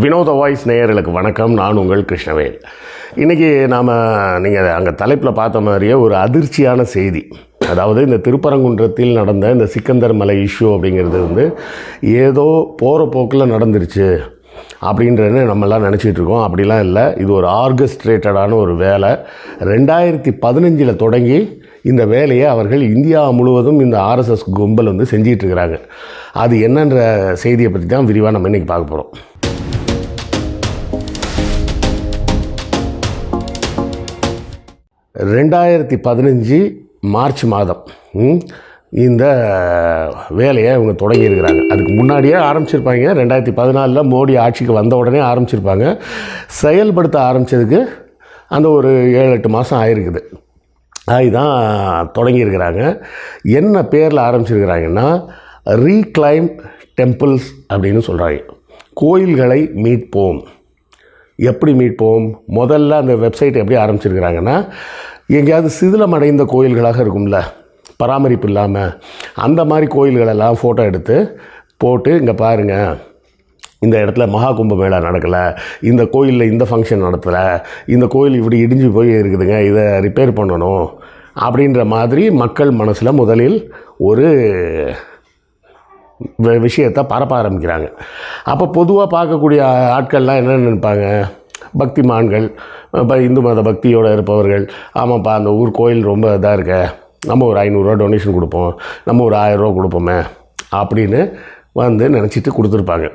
வினோத வாய்ஸ் நேயர்களுக்கு வணக்கம். நான் உங்கள் கிருஷ்ணவேல். இன்றைக்கி நீங்கள் அங்கே தலைப்பில் பார்த்த மாதிரியே ஒரு அதிர்ச்சியான செய்தி. அதாவது இந்த திருப்பரங்குன்றத்தில் நடந்த இந்த சிக்கந்தர் மலை இஷ்யூ அப்படிங்கிறது ஏதோ போகிற போக்கில் நடந்துருச்சு அப்படின்றன்னு நம்மெல்லாம் நினச்சிட்டு இருக்கோம். அப்படிலாம் இல்லை. இது ஒரு ஆர்கஸ்ட்ரேட்டடான ஒரு வேலை. 2015 தொடங்கி இந்த வேலையை அவர்கள் இந்தியா முழுவதும் இந்த ஆர்எஸ்எஸ் கும்பல் செஞ்சிகிட்ருக்கிறாங்க. அது என்னன்ற செய்தியை பற்றி தான் விரிவாக நம்ம இன்றைக்கி பார்க்க போகிறோம். 2015 மார்ச் மாதம் இந்த வேலையை இவங்க தொடங்கியிருக்கிறாங்க. அதுக்கு முன்னாடியே ஆரம்பிச்சிருப்பாங்க. 2014 மோடி ஆட்சிக்கு வந்த உடனே ஆரம்பிச்சிருப்பாங்க. செயல்படுத்த ஆரம்பித்ததுக்கு அந்த ஒரு 7-8 மாதம் ஆயிருக்குது. அதுதான் தொடங்கியிருக்கிறாங்க. என்ன பேரில் ஆரம்பிச்சிருக்கிறாங்கன்னா ரீக்ளைம் டெம்பிள்ஸ் அப்படின்னு சொல்கிறாங்க. கோயில்களை மீட்போம். எப்படி மீட்போம்? முதல்ல அந்த வெப்சைட் எப்படி ஆரம்பிச்சிருக்கிறாங்கன்னா, எங்கேயாவது சிதிலமடைந்த கோயில்களாக இருக்கும்ல, பராமரிப்பு இல்லாமல், அந்த மாதிரி கோயில்களெல்லாம் ஃபோட்டோ எடுத்து போட்டு, இங்கே பாருங்கள், இந்த இடத்துல மகா கும்பமேளா நடக்கலை, இந்த கோயிலில் இந்த ஃபங்க்ஷன் நடத்தலை, இந்த கோயில் இப்படி இடிஞ்சு போய் இருக்குதுங்க, இதை ரிப்பேர் பண்ணணும் அப்படின்ற மாதிரி மக்கள் மனசில் முதலில் ஒரு விஷயத்தை பரப்ப ஆரம்பிக்கிறாங்க. அப்போ பொதுவாக பார்க்கக்கூடிய ஆட்கள்லாம் என்ன நினைப்பாங்க? பக்திமான்கள், இப்போ இந்து மத பக்தியோடு இருப்பவர்கள், ஆமாப்பா அந்த ஊர் கோயில் ரொம்ப இதாக இருக்க, நம்ம ஒரு 500 ரூபா டொனேஷன் கொடுப்போம், நம்ம ஒரு 1000 ரூபா கொடுப்போமே அப்படின்னு நினச்சிட்டு கொடுத்துருப்பாங்க.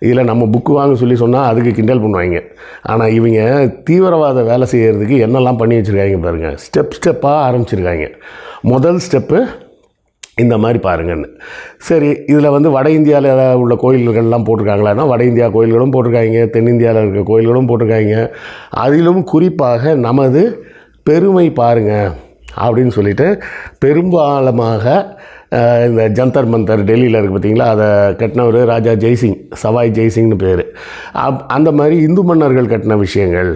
இதில் நம்ம புக்கு வாங்க சொல்லி சொன்னால் அதுக்கு கிண்டல் பண்ணுவாங்க. ஆனால் இவங்க தீவிரவாத வேலை செய்கிறதுக்கு என்னெல்லாம் பண்ணி வச்சுருக்காங்க பாருங்கள். ஸ்டெப்பாக ஆரம்பிச்சிருக்காங்க. முதல் ஸ்டெப்பு இந்த மாதிரி பாருங்கன்னு. சரி, இதில் வட இந்தியாவில் உள்ள கோயில்கள்லாம் போட்டிருக்காங்களான்னா வட இந்தியா கோயில்களும் போட்டிருக்காங்க, தென்னிந்தியாவில் இருக்க கோயில்களும் போட்டிருக்காங்க. அதிலும் குறிப்பாக நமது பெருமை பாருங்கள் அப்படின்னு சொல்லிட்டு பெரும்பாலமாக இந்த ஜந்தர் மந்தர் டெல்லியில் இருக்குது பார்த்திங்களா, அதை கட்டினவர் ராஜா ஜெய்சிங், சவாய் ஜெய்சிங்னு பேர். அந்த மாதிரி இந்து மன்னர்கள் கட்டின விஷயங்கள்,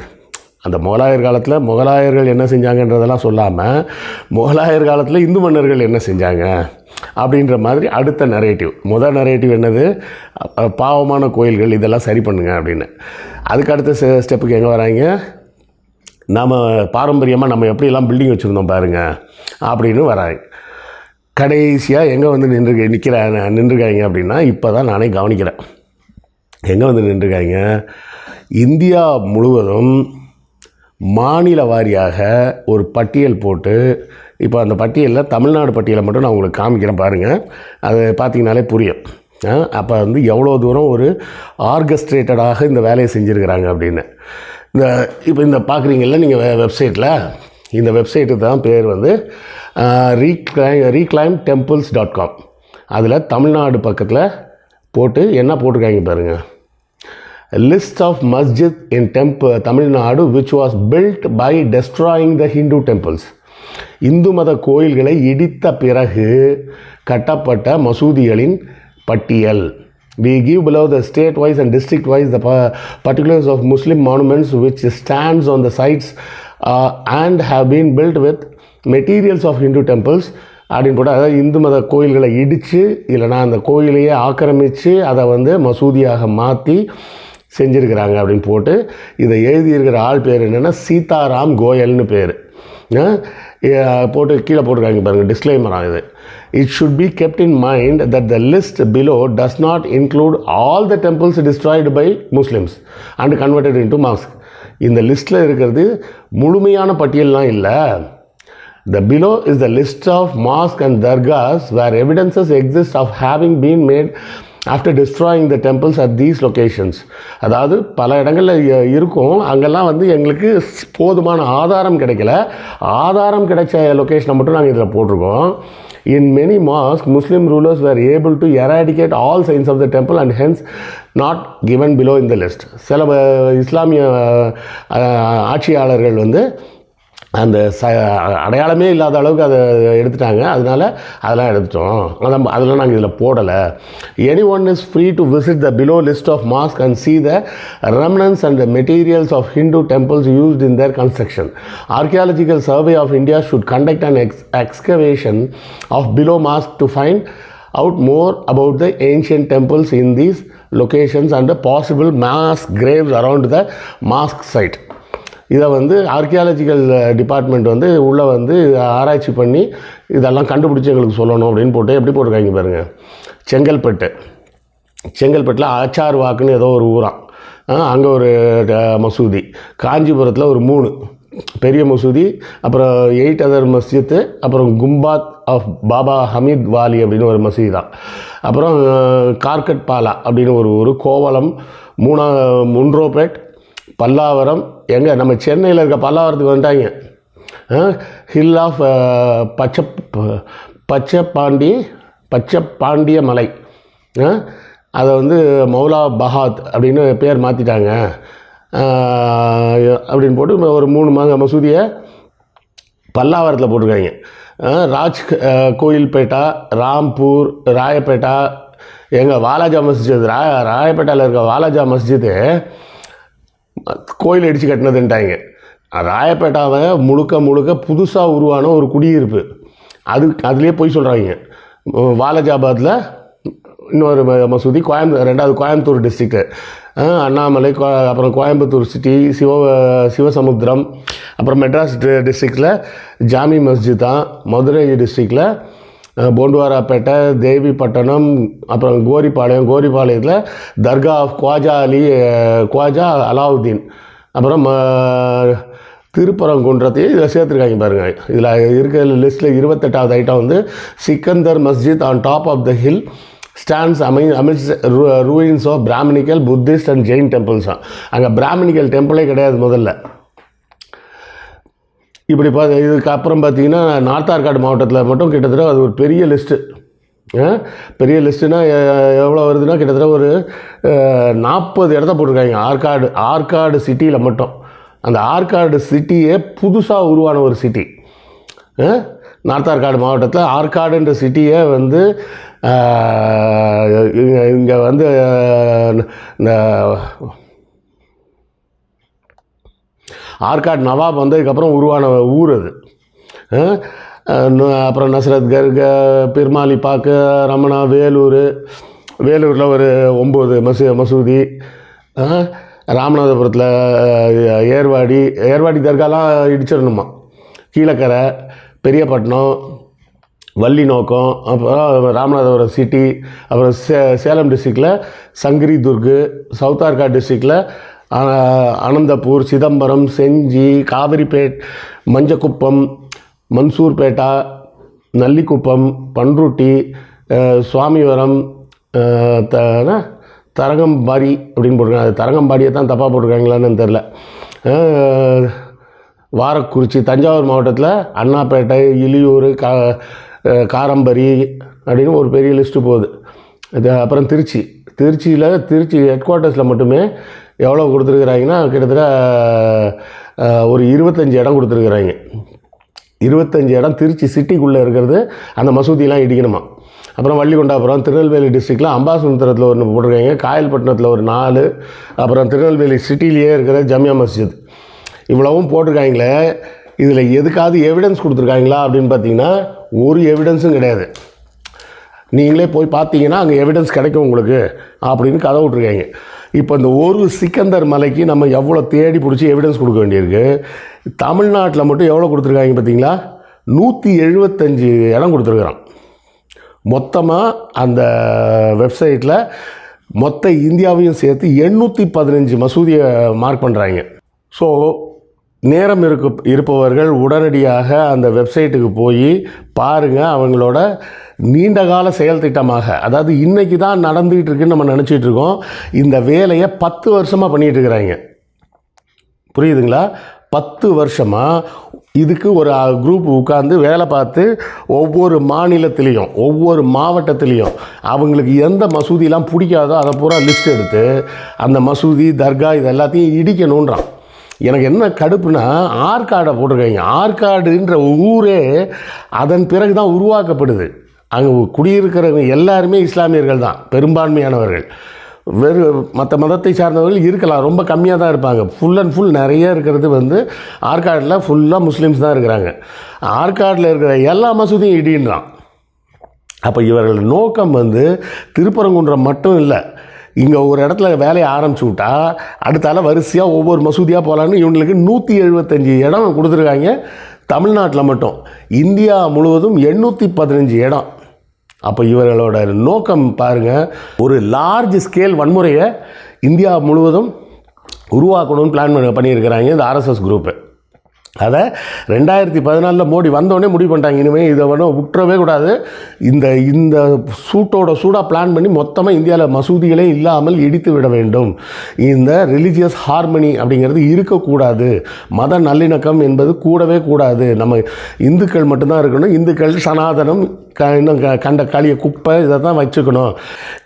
அந்த முகலாயர் காலத்தில் முகலாயர்கள் என்ன செஞ்சாங்கன்றதெல்லாம் சொல்லாமல், முகலாயர் காலத்தில் இந்து மன்னர்கள் என்ன செஞ்சாங்க அப்படின்ற மாதிரி அடுத்த நரேட்டிவ். முதல் நரேட்டிவ் என்னது? பாவமான கோயில்கள் இதெல்லாம் சரி பண்ணுங்க அப்படின்னு. அதுக்கு அடுத்த ஸ்டெப்புக்கு எங்கே வராங்க? நாம் பாரம்பரியமாக நம்ம எப்படியெல்லாம் பில்டிங் வச்சுருந்தோம் பாருங்கள் அப்படின்னு வராங்க. கடைசியாக எங்கே நின்றுருக்காங்க அப்படின்னா, இப்போ தான் நானே கவனிக்கிறேன். எங்கே நின்றுருக்காங்க? இந்தியா முழுவதும் மாநில வாரியாக ஒரு பட்டியல் போட்டு, இப்போ அந்த பட்டியலில் தமிழ்நாடு பட்டியலை மட்டும் நான் உங்களுக்கு காமிக்கிறேன் பாருங்கள். அது பார்த்திங்கனாலே புரியும். அப்போ எவ்வளோ தூரம் ஒரு ஆர்கஸ்ட்ரேட்டடாக இந்த வேலையை செஞ்சுருக்கிறாங்க அப்படின்னு. இப்போ இந்த பார்க்குறீங்கள நீங்கள் வெப்சைட்டில், இந்த வெப்சைட்டு தான் பேர் reclaimtemples.com. அதில் தமிழ்நாடு பக்கத்தில் போட்டு என்ன போட்டிருக்காங்க பாருங்கள். List of masjid in Tamil Nadu which was built by destroying the Hindu temples. Hindu மத கோயில்களை இடித்த பிறகு கட்டப்பட்ட மசூதிகளின் பட்டியல். We give below the state wise and district wise the particulars of Muslim monuments which stands on the sites and have been built with materials of Hindu temples அப்படின்னு போட்டு, அதாவது இந்து மத கோயில்களை இடித்து இல்லைனா அந்த கோயிலையே ஆக்கிரமித்து அதை மசூதியாக மாற்றி செஞ்சுருக்கிறாங்க அப்படின்னு போட்டு, இதை எழுதியிருக்கிற ஆள் பேர் என்னென்னா சீதாராம் கோயல்னு பேர் போட்டு கீழே போட்டிருக்காங்க பாருங்கள். டிஸ்க்ளைமர் ஆகுது. It should be kept in mind that the list below does not include all the temples destroyed by Muslims and converted into mosque. இந்த லிஸ்ட்டில் இருக்கிறது முழுமையான பட்டியல்லாம் இல்லை. The below is the list of mosques and dargahs where evidences exist of having been made after destroying the temples at these locations. அதாவது பல இடங்களில் இருக்கும், அங்கெல்லாம் எங்களுக்கு போதுமான ஆதாரம் கிடைக்கல. ஆதாரம் கிடைச்ச லொக்கேஷனை மட்டும் நாங்கள் இதில் போட்டிருக்கோம். In many mosques, Muslim rulers were able to eradicate all signs of the temple and hence not given below in the list. சில இஸ்லாமிய ஆட்சியாளர்கள் அந்த அடையாளமே இல்லாத அளவுக்கு அதை எடுத்துட்டாங்க. அதெல்லாம் எடுத்துட்டோம். அதெல்லாம் நாங்கள் இதில் போடலை. Anyone is free to visit the below list of mosques and see the remnants and the materials of Hindu temples used in their construction. Archaeological Survey of India should conduct an excavation of below mosque to find out more about the ancient temples in these locations and possible mass graves around the mosque site. இதை வந்து archaeological department வந்து உள்ளே வந்து ஆராய்ச்சி பண்ணி இதெல்லாம் கண்டுபிடிச்சி எங்களுக்கு சொல்லணும் அப்படின்னு போட்டு எப்படி போட்டிருக்காங்க பாருங்கள். செங்கல்பட்டில் ஆச்சார் வாக்குன்னு ஏதோ ஒரு ஊராம், அங்கே ஒரு மசூதி. காஞ்சிபுரத்தில் ஒரு 3 பெரிய மசூதி, அப்புறம் 8 அதர் மஸ்ஜித்து, அப்புறம் கும்பாத் ஆஃப் பாபா ஹமீத் வாலி அப்படின்னு ஒரு மசூதி தான். அப்புறம் கார்கட் பாலா அப்படின்னு ஒரு ஊர், கோவளம், முன்ரோபேட், பல்லாவரம். எங்கே நம்ம சென்னையில் இருக்க பல்லாவரத்துக்கு வந்துட்டாங்க. ஹில் ஆஃப் பச்சைப்பாண்டிய மலை, அதை வந்து மௌலா பஹாத் அப்படின்னு பேர் மாற்றிட்டாங்க அப்படின்னு போட்டு ஒரு 3 மசூதியை பல்லாவரத்தில் போட்டிருக்காங்க. கோயில்பேட்டா, ராம்பூர், ராயப்பேட்டா. எங்கள் வாலாஜா மஸ்ஜித், ராயப்பேட்டாவில் இருக்க வாலாஜா மஸ்ஜிது கோயில் அடித்து கட்டினதுன்ட்டாங்க. ராயப்பேட்டாவை முழுக்க புதுசாக உருவான ஒரு குடியிருப்பு, அதுலேயே போய் சொல்கிறாங்க. வாலாஜாபாத்தில் இன்னொரு மசூதி, ரெண்டாவது கோயம்புத்தூர் டிஸ்ட்ரிக்ட்டு, அண்ணாமலை, அப்புறம் கோயம்புத்தூர் சிட்டி, சிவசமுத்திரம், அப்புறம் மெட்ராஸ் டிஸ்ட்ரிக்டில் ஜாமி மஸ்ஜித் தான். மதுரை டிஸ்ட்ரிக்டில் போண்டுவாராப்பேட்டை, தேவிப்பட்டினம், அப்புறம் கோரிப்பாளையத்தில் தர்கா ஆஃப் குவாஜா அலாவுதீன், அப்புறம் திருப்பரங்குன்றத்தையும் இதில் சேர்த்துருக்காங்க பாருங்கள். இதில் இருக்கிற லிஸ்ட்டில் 28வது ஐட்டம் வந்து Sikandar Masjid on top of the hill stands amidst ruins of Brahmanical, Buddhist and Jain temples. அங்கே பிராமணிக்கல் டெம்பிளே கிடையாது முதல்ல. இப்படி இதுக்கப்புறம் பார்த்தீங்கன்னா நார்த் ஆர்காடு மாவட்டத்தில் மட்டும் கிட்டத்தட்ட அது ஒரு பெரிய லிஸ்ட்டு. பெரிய லிஸ்ட்டுனா எவ்வளோ வருதுன்னா கிட்டத்தட்ட ஒரு 40 இடத்த போட்டிருக்காங்க. ஆற்காடு சிட்டியில் மட்டும். அந்த ஆற்காடு சிட்டியே புதுசாக உருவான ஒரு சிட்டி. நார்த் ஆர்காடு மாவட்டத்தில் ஆற்காடுன்ற சிட்டியை வந்து இங்கே வந்து இந்த ஆற்காடு நவாப் வந்ததுக்கப்புறம் உருவான ஊர் அது. அப்புறம் நஸ்ரத் கர்க, பிர்மாலி பாக்கு, ரமணா, வேலூரில் ஒரு 9 மசூதி, ராமநாதபுரத்தில் ஏர்வாடி தர்காலாம் இடிச்சிடணுமா, கீழக்கரை, பெரியப்பட்டினம், வள்ளி நோக்கம், அப்புறம் ராமநாதபுரம் சிட்டி, அப்புறம் சேலம் டிஸ்ட்ரிக்டில் சங்கரி துர்கு, சவுத் ஆர்காடு டிஸ்ட்ரிக்டில் அனந்தபூர், சிதம்பரம், செஞ்சி, காவிரிப்பேட், மஞ்சக்குப்பம், மன்சூர்பேட்டா, நல்லிக்குப்பம், பன்ருட்டி, சுவாமிவரம், தரங்கம்பாடி அப்படின்னு போட்டிருக்காங்க. அது தரங்கம்பாடியை தான் தப்பாக போட்டிருக்காங்களான்னு தெரில. வாரக்குறிச்சி, தஞ்சாவூர் மாவட்டத்தில் அண்ணாப்பேட்டை, இலியூர், காரம்பரி அப்படின்னு ஒரு பெரிய லிஸ்ட்டு போகுது. அப்புறம் திருச்சி ஹெட் குவார்ட்டர்ஸில் மட்டுமே எவ்வளோ கொடுத்துருக்குறாங்கன்னா கிட்டத்தட்ட ஒரு 25 இடம் கொடுத்துருக்குறாங்க. 25 இடம் திருச்சி சிட்டிக்குள்ளே இருக்கிறது. அந்த மசூதியெலாம் இடிக்கணுமா. அப்புறம் வள்ளிகொண்டாபுரம், திருநெல்வேலி டிஸ்ட்ரிக்டில் அம்பாசமுத்திரத்தில் ஒன்று போட்டிருக்காங்க, காயல்பட்டினத்தில் ஒரு 4, அப்புறம் திருநெல்வேலி சிட்டிலேயே இருக்கிற ஜமியா மஸ்ஜித். இவ்வளவும் போட்டிருக்காங்களே, இதில் எதுக்காவது எவிடன்ஸ் கொடுத்துருக்காங்களா அப்படின்னு பார்த்தீங்கன்னா ஒரு எவிடன்ஸும் கிடையாது. நீங்களே போய் பார்த்தீங்கன்னா அங்கே எவிடன்ஸ் கிடைக்கும் உங்களுக்கு அப்படின்னு கதை விட்ருக்காங்க. இப்போ இந்த ஒரு சிக்கந்தர் மலைக்கு நம்ம எவ்வளோ தேடி பிடிச்சி எவிடன்ஸ் கொடுக்க வேண்டியிருக்கு. தமிழ்நாட்டில் மட்டும் எவ்வளோ கொடுத்துருக்காங்க பார்த்தீங்களா? 175 இடம் கொடுத்துருக்குறான். மொத்தமாக அந்த வெப்சைட்டில் மொத்த இந்தியாவையும் சேர்த்து 815 மசூதியை மார்க் பண்ணுறாங்க. ஸோ நேரம் இருப்பவர்கள் உடனடியாக அந்த வெப்சைட்டுக்கு போய் பாருங்கள். அவங்களோட நீண்டகால செயல் திட்டமாக, அதாவது இன்றைக்கி தான் நடந்துகிட்டு இருக்குன்னு நம்ம நினச்சிட்டு இருக்கோம். இந்த வேலையை 10 வருஷமாக பண்ணிகிட்டு இருக்கிறாங்க. புரியுதுங்களா? 10 வருஷமாக இதுக்கு ஒரு குரூப் உட்காந்து வேலை பார்த்து ஒவ்வொரு மாநிலத்திலையும் ஒவ்வொரு மாவட்டத்திலையும் அவங்களுக்கு எந்த மசூதியெலாம் பிடிக்காதோ அதை பூரா லிஸ்ட் எடுத்து அந்த மசூதி, தர்கா இது எல்லாத்தையும் இடிக்கணுன்றான். எனக்கு என்ன கடுப்புனா ஆற்காடை போட்டிருக்காங்க. ஆற்காடுன்ற ஊரே அதன் பிறகு தான் உருவாக்கப்படுது. அங்கே குடியிருக்கிறவங்க எல்லாருமே இஸ்லாமியர்கள் தான், பெரும்பான்மையானவர்கள். மற்ற மதத்தை சார்ந்தவர்கள் இருக்கலாம், ரொம்ப கம்மியாக தான் இருப்பாங்க. ஃபுல் அண்ட் ஃபுல் நிறைய இருக்கிறது வந்து ஆற்காடில் ஃபுல்லாக முஸ்லீம்ஸ் தான் இருக்கிறாங்க. ஆற்காடில் இருக்கிற எல்லா மசூதியும் இடின்றான். அப்போ இவர்கள் நோக்கம் வந்து திருப்பரங்குன்றம் மட்டும் இல்லை, இங்கே ஒரு இடத்துல வேலையை ஆரம்பிச்சு விட்டா அடுத்தால வரிசையாக ஒவ்வொரு மசூதியாக போகலான்னு இவங்களுக்கு 175 இடம் கொடுத்துருக்காங்க. தமிழ்நாட்டில் மட்டும் இந்தியா முழுவதும் 815 இடம். அப்போ இவர்களோட நோக்கம் பாருங்கள், ஒரு லார்ஜ் ஸ்கேல் வன்முறையை இந்தியா முழுவதும் உருவாக்கணும்னு பிளான் பண்ணியிருக்கிறாங்க இந்த ஆர்எஸ்எஸ் குரூப்பு. அதை 2014 மோடி வந்தோடனே முடிவு பண்ணிட்டாங்க, இனிமேல் இதை வேணும் விட்டுறவே கூடாது. இந்த சூடாக பிளான் பண்ணி மொத்தமாக இந்தியாவில் மசூதிகளே இல்லாமல் இடித்து விட வேண்டும். இந்த ரிலீஜியஸ் ஹார்மனி அப்படிங்கிறது இருக்கக்கூடாது. மத நல்லிணக்கம் என்பது கூடவே கூடாது. நம்ம இந்துக்கள் மட்டும்தான் இருக்கணும். இந்துக்கள் சனாதனம் இன்னும் கண்ட களிய குப்பை இதை தான் வச்சுக்கணும்.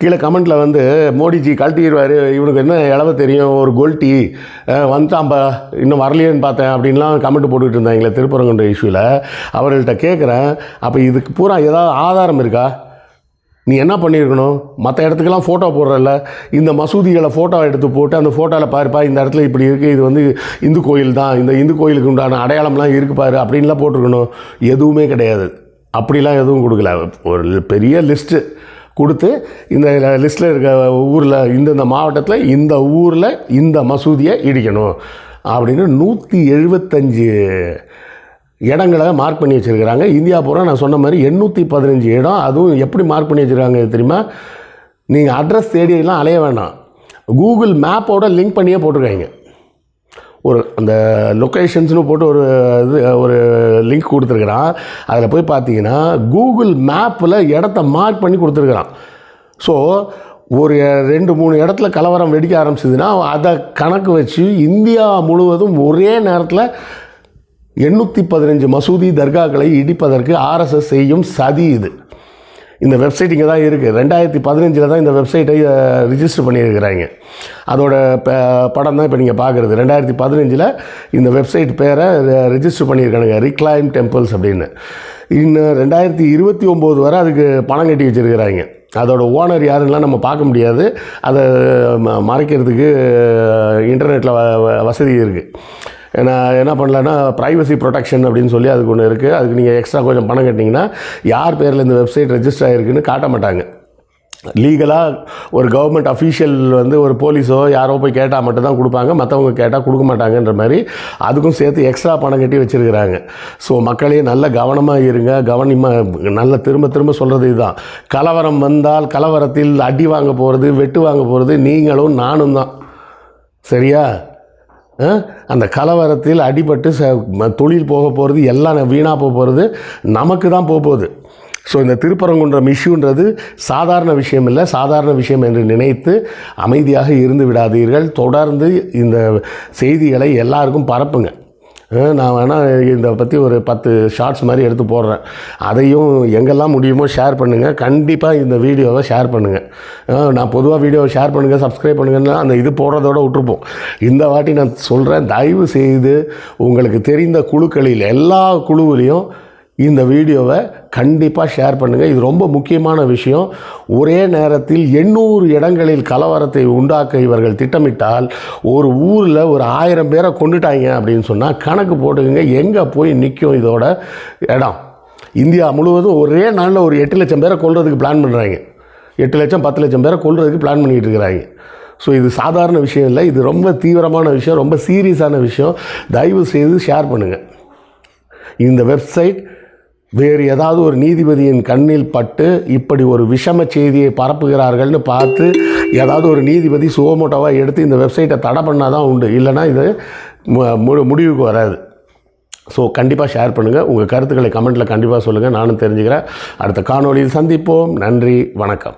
கீழே கமெண்ட்டில் வந்து மோடிஜி கழட்டிடுவார், இவனுக்கு என்ன இளவ தெரியும், ஒரு கோல்டி வந்துட்டாம்பா இன்னும் வரலையேன்னு பார்த்தேன் அப்படின்லாம் கமெண்ட் போட்டுக்கிட்டு இருந்தாங்களே திருப்பரங்குன்ற இஷ்யூவில். அவர்கள்ட்ட கேட்குறேன், அப்போ இதுக்கு பூரா ஏதாவது ஆதாரம் இருக்கா? நீ என்ன பண்ணியிருக்கணும்? மற்ற இடத்துக்கெல்லாம் ஃபோட்டோ போடுறல, இந்த மசூதிகளை ஃபோட்டோ எடுத்து போட்டு அந்த ஃபோட்டோவில் பாருப்பா இந்த இடத்துல இப்படி இருக்குது, இது வந்து இந்து கோயில் தான், இந்த இந்து கோயிலுக்கு உண்டான அடையாளம்லாம் இருக்குது பாரு அப்படின்லாம் போட்டிருக்கணும். எதுவுமே கிடையாது, அப்படிலாம் எதுவும் கொடுக்கல. ஒரு பெரிய லிஸ்ட்டு கொடுத்து இந்த லிஸ்ட்டில் இருக்க ஊரில் இந்தந்த மாவட்டத்தில் இந்த ஊரில் இந்த மசூதியை இடிக்கணும் அப்படின்னு 175 இடங்களை மார்க் பண்ணி வச்சுருக்கிறாங்க. இந்தியா பூரா நான் சொன்ன மாதிரி 815 இடம். அதுவும் எப்படி மார்க் பண்ணி வச்சுருக்காங்க தெரியுமா? நீங்கள் அட்ரஸ் தேடியெல்லாம் அலைய வேண்டாம், கூகுள் மேப்போட லிங்க் பண்ணியே போட்டிருக்காங்க. ஒரு அந்த லொக்கேஷன்ஸ்னு போட்டு ஒரு லிங்க் கொடுத்துருக்குறான். அதில் போய் பார்த்தீங்கன்னா கூகுள் மேப்பில் இடத்த மார்க் பண்ணி கொடுத்துருக்குறான். ஸோ ஒரு 2-3 இடத்துல கலவரம் வெடிக்க ஆரம்பிச்சதுன்னா அதை கணக்கு வச்சு இந்தியா முழுவதும் ஒரே நேரத்தில் 815 மசூதி தர்காக்களை இடிப்பதற்கு ஆர்எஸ்எஸ் செய்யும் சதி இது. இந்த வெப்சைட் இங்கே தான் இருக்குது. 2015 தான் இந்த வெப்சைட்டை ரிஜிஸ்டர் பண்ணியிருக்கிறாங்க. அதோட படம் தான் இப்போ நீங்கள் பார்க்குறது. 2015 இந்த வெப்சைட் பேரை ரிஜிஸ்டர் பண்ணியிருக்கானுங்க, ரிக்ளைம் டெம்பிள்ஸ் அப்படின்னு. இன்னும் 2029 வரை அதுக்கு பணம் கட்டி வச்சுருக்கிறாங்க. அதோட ஓனர் யாருன்னெலாம் நம்ம பார்க்க முடியாது. அதை மறைக்கிறதுக்கு இன்டர்நெட்டில் வசதி இருக்குது. நான் என்ன பண்ணலன்னா ப்ரைவசி ப்ரொடெக்ஷன் அப்படின்னு சொல்லி அதுக்கு ஒன்று இருக்குது. அதுக்கு நீங்கள் எக்ஸ்ட்ரா கொஞ்சம் பணம் கட்டினீங்கன்னா யார் பேரில் இந்த வெப்சைட் ரெஜிஸ்டர் ஆகிருக்குன்னு காட்ட மாட்டாங்க. லீகலாக ஒரு கவர்மெண்ட் அஃபீஷியல் வந்து ஒரு போலீஸோ யாரோ போய் கேட்டால் மட்டும்தான் கொடுப்பாங்க, மற்றவங்க கேட்டால் கொடுக்க மாட்டாங்கன்ற மாதிரி அதுக்கும் சேர்த்து எக்ஸ்ட்ரா பணம் கட்டி வச்சுருக்கிறாங்க. ஸோ மக்களே நல்ல கவனமாக இருங்க. நல்ல திரும்ப சொல்கிறது இதுதான், கலவரம் வந்தால் கலவரத்தில் அடி வாங்க போகிறது, வெட்டு வாங்க போகிறது நீங்களும் நானும் தான். சரியா? அந்த கலவரத்தில் அடிபட்டு தொழில் போக போகிறது, எல்லாம் வீணாக போகிறது நமக்கு தான் போகுது. ஸோ இந்த திருப்பரங்குன்றம் இஷ்யூன்றது சாதாரண விஷயம் இல்லை. சாதாரண விஷயம் என்று நினைத்து அமைதியாக இருந்து விடாதீர்கள். தொடர்ந்து இந்த செய்திகளை எல்லாருக்கும் பரப்புங்க. நான் வேணால் இதை பற்றி ஒரு 10 ஷார்ட்ஸ் மாதிரி எடுத்து போடுறேன். அதையும் எங்கெல்லாம் முடியுமோ ஷேர் பண்ணுங்கள். கண்டிப்பாக இந்த வீடியோவை ஷேர் பண்ணுங்கள். நான் பொதுவாக வீடியோவை ஷேர் பண்ணுங்கள், சப்ஸ்கிரைப் பண்ணுங்கன்னா அந்த இது போடுறதோடு விட்டுருப்போம். இந்த வாட்டி நான் சொல்கிறேன், தயவு செய்து உங்களுக்கு தெரிந்த குழுக்களில் எல்லா குழுவிலையும் இந்த வீடியோவை கண்டிப்பாக ஷேர் பண்ணுங்கள். இது ரொம்ப முக்கியமான விஷயம். ஒரே நேரத்தில் 800 இடங்களில் கலவரத்தை உண்டாக்க இவர்கள் திட்டமிட்டால் ஒரு ஊரில் ஒரு 1000 பேரை கொண்டுட்டாங்க அப்படின்னு சொன்னால் கணக்கு போட்டுக்கங்க எங்கே போய் நிற்கும் இதோட இடம். இந்தியா முழுவதும் ஒரே நாளில் ஒரு 8 லட்சம் பேரை கொல்றதுக்கு பிளான் பண்ணுறாங்க. 8 லட்சம் 10 லட்சம் பேரை கொல்றதுக்கு பிளான் பண்ணிகிட்டு இருக்கிறாங்க. ஸோ இது சாதாரண விஷயம் இல்லை, இது ரொம்ப தீவிரமான விஷயம், ரொம்ப சீரியஸான விஷயம். தயவு செய்து ஷேர் பண்ணுங்கள். இந்த வெப்சைட் வேறு ஏதாவது ஒரு நீதிபதியின் கண்ணில் பட்டு இப்படி ஒரு விஷம செய்தியை பரப்புகிறார்கள்னு பார்த்து ஏதாவது ஒரு நீதிபதி சுவமோட்டோவாக எடுத்து இந்த வெப்சைட்டை தடை பண்ணால் தான் உண்டு, இல்லைனா இது முடிவுக்கு வராது. ஸோ கண்டிப்பாக ஷேர் பண்ணுங்கள். உங்கள் கருத்துக்களை கமெண்ட்டில் கண்டிப்பாக சொல்லுங்கள், நானும் தெரிஞ்சுக்கிறேன். அடுத்த காணொளியில் சந்திப்போம். நன்றி, வணக்கம்.